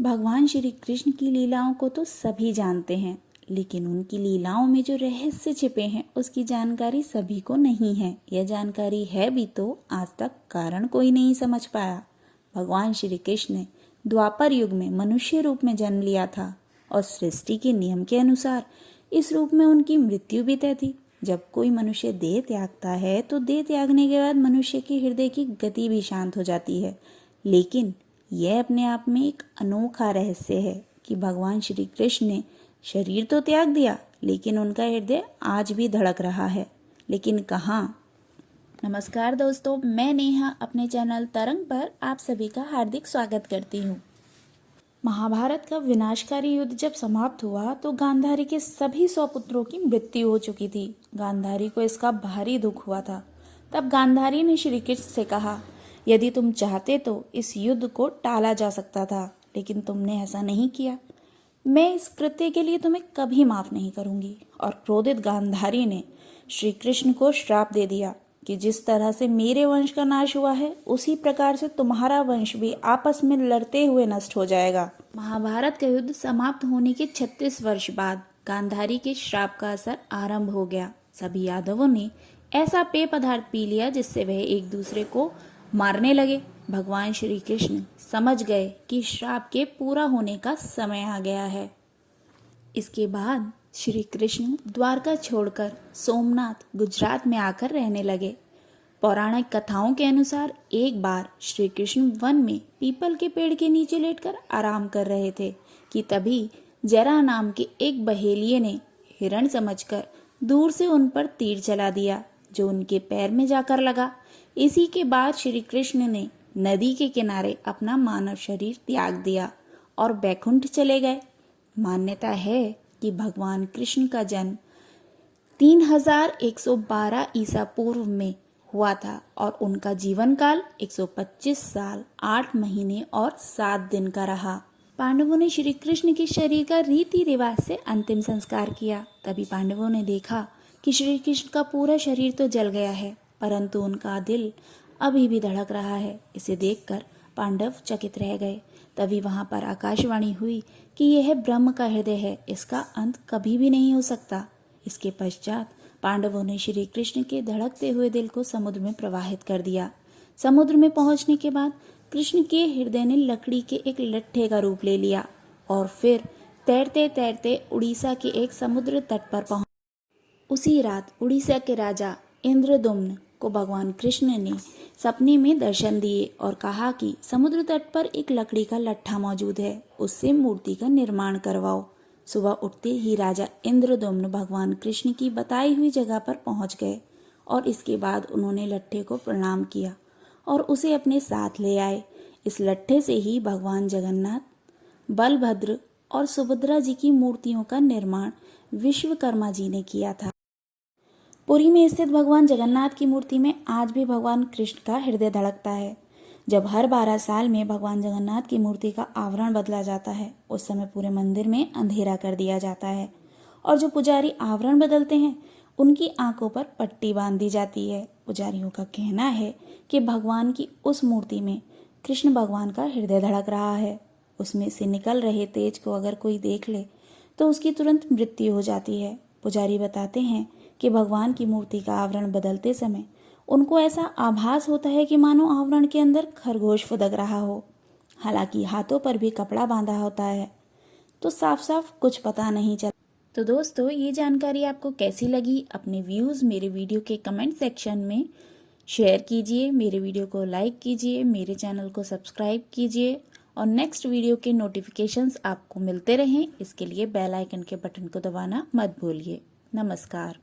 भगवान श्री कृष्ण की लीलाओं को तो सभी जानते हैं, लेकिन उनकी लीलाओं में जो रहस्य छिपे हैं उसकी जानकारी सभी को नहीं है। यह जानकारी है भी तो आज तक कारण कोई नहीं समझ पाया। भगवान श्री कृष्ण ने द्वापर युग में मनुष्य रूप में जन्म लिया था और सृष्टि के नियम के अनुसार इस रूप में उनकी मृत्यु भी तय थी। जब कोई मनुष्य देह त्यागता है तो देह त्यागने के बाद मनुष्य के हृदय की गति भी शांत हो जाती है। लेकिन यह अपने आप में एक अनोखा रहस्य है कि भगवान श्री कृष्ण ने शरीर तो त्याग दिया, लेकिन उनका हृदय आज भी धड़क रहा है। लेकिन कहाँ? नमस्कार दोस्तों, मैं नेहा अपने चैनल तरंग पर आप सभी का हार्दिक स्वागत करती हूँ। महाभारत का विनाशकारी युद्ध जब समाप्त हुआ तो गांधारी के सभी 100 पुत्रों की मृत्यु हो चुकी थी। गांधारी को इसका भारी दुख हुआ था। तब गांधारी ने श्री कृष्ण से कहा, यदि तुम चाहते तो इस युद्ध को टाला जा सकता था, लेकिन तुमने ऐसा नहीं किया। मैं इस कृत्य के लिए तुम्हें कभी माफ नहीं करूंगी। और क्रोधित गांधारी ने श्री कृष्ण को श्राप दे दिया कि जिस तरह से मेरे वंश का नाश हुआ है उसी प्रकार से तुम्हारा वंश भी आपस में लड़ते हुए नष्ट हो जाएगा। महाभारत का युद्ध समाप्त होने के 36 वर्ष बाद गांधारी के श्राप का असर आरंभ हो गया। सभी यादवों ने ऐसा पेय पदार्थ पी लिया जिससे वह एक दूसरे को मारने लगे। भगवान श्री कृष्ण समझ गए कि श्राप के पूरा होने का समय आ गया है। इसके बाद श्री कृष्ण द्वारका छोड़कर सोमनाथ गुजरात में आकर रहने लगे। पौराणिक कथाओं के अनुसार एक बार श्री कृष्ण वन में पीपल के पेड़ के नीचे लेटकर आराम कर रहे थे कि तभी जरा नाम के एक बहेलिये ने हिरण समझकर दूर से उन पर तीर चला दिया, जो उनके पैर में जाकर लगा। इसी के बाद श्री कृष्ण ने नदी के किनारे अपना मानव शरीर त्याग दिया और बैकुंठ चले गए। मान्यता है कि भगवान कृष्ण का जन्म 3112 ईसा पूर्व में हुआ था और उनका जीवन काल 125 साल 8 महीने और 7 दिन का रहा। पांडवों ने श्री कृष्ण के शरीर का रीति रिवाज से अंतिम संस्कार किया। तभी पांडवों ने देखा कि श्री कृष्ण का पूरा शरीर तो जल गया है, परंतु उनका दिल अभी भी धड़क रहा है। इसे देखकर पांडव चकित रह गए। तभी वहां पर आकाशवाणी हुई कि यह ब्रह्म का हृदय है, इसका अंत कभी भी नहीं हो सकता। इसके पश्चात पांडवों ने श्री कृष्ण के धड़कते हुए दिल को समुद्र में प्रवाहित कर दिया। समुद्र में पहुंचने के बाद कृष्ण के हृदय ने लकड़ी के एक लट्ठे का रूप ले लिया और फिर तैरते तैरते उड़ीसा के एक समुद्र तट पर पहुंचे। उसी रात उड़ीसा के राजा इंद्रदुम्न को भगवान कृष्ण ने सपने में दर्शन दिए और कहा कि समुद्र तट पर एक लकड़ी का लट्ठा मौजूद है, उससे मूर्ति का निर्माण करवाओ। सुबह उठते ही राजा इंद्रदुम्न भगवान कृष्ण की बताई हुई जगह पर पहुंच गए और इसके बाद उन्होंने लट्ठे को प्रणाम किया और उसे अपने साथ ले आए। इस लट्ठे से ही भगवान जगन्नाथ, बलभद्र और सुभद्रा जी की मूर्तियों का निर्माण विश्वकर्मा जी ने किया था। पुरी में स्थित भगवान जगन्नाथ की मूर्ति में आज भी भगवान कृष्ण का हृदय धड़कता है। जब हर 12 साल में भगवान जगन्नाथ की मूर्ति का आवरण बदला जाता है, उस समय पूरे मंदिर में अंधेरा कर दिया जाता है और जो पुजारी आवरण बदलते हैं उनकी आंखों पर पट्टी बांध दी जाती है। पुजारियों का कहना है कि भगवान की उस मूर्ति में कृष्ण भगवान का हृदय धड़क रहा है। उसमें से निकल रहे तेज को अगर कोई देख ले तो उसकी तुरंत मृत्यु हो जाती है। पुजारी बताते हैं कि भगवान की मूर्ति का आवरण बदलते समय उनको ऐसा आभास होता है कि मानो आवरण के अंदर खरगोश फुदक रहा हो। हालांकि हाथों पर भी कपड़ा बांधा होता है, तो साफ साफ कुछ पता नहीं चलता। तो दोस्तों, ये जानकारी आपको कैसी लगी? अपने व्यूज़ मेरे वीडियो के कमेंट सेक्शन में शेयर कीजिए, मेरे वीडियो को लाइक कीजिए, मेरे चैनल को सब्सक्राइब कीजिए और नेक्स्ट वीडियो के नोटिफिकेशंस आपको मिलते रहें, इसके लिए बेल आइकन के बटन को दबाना मत भूलिए। नमस्कार।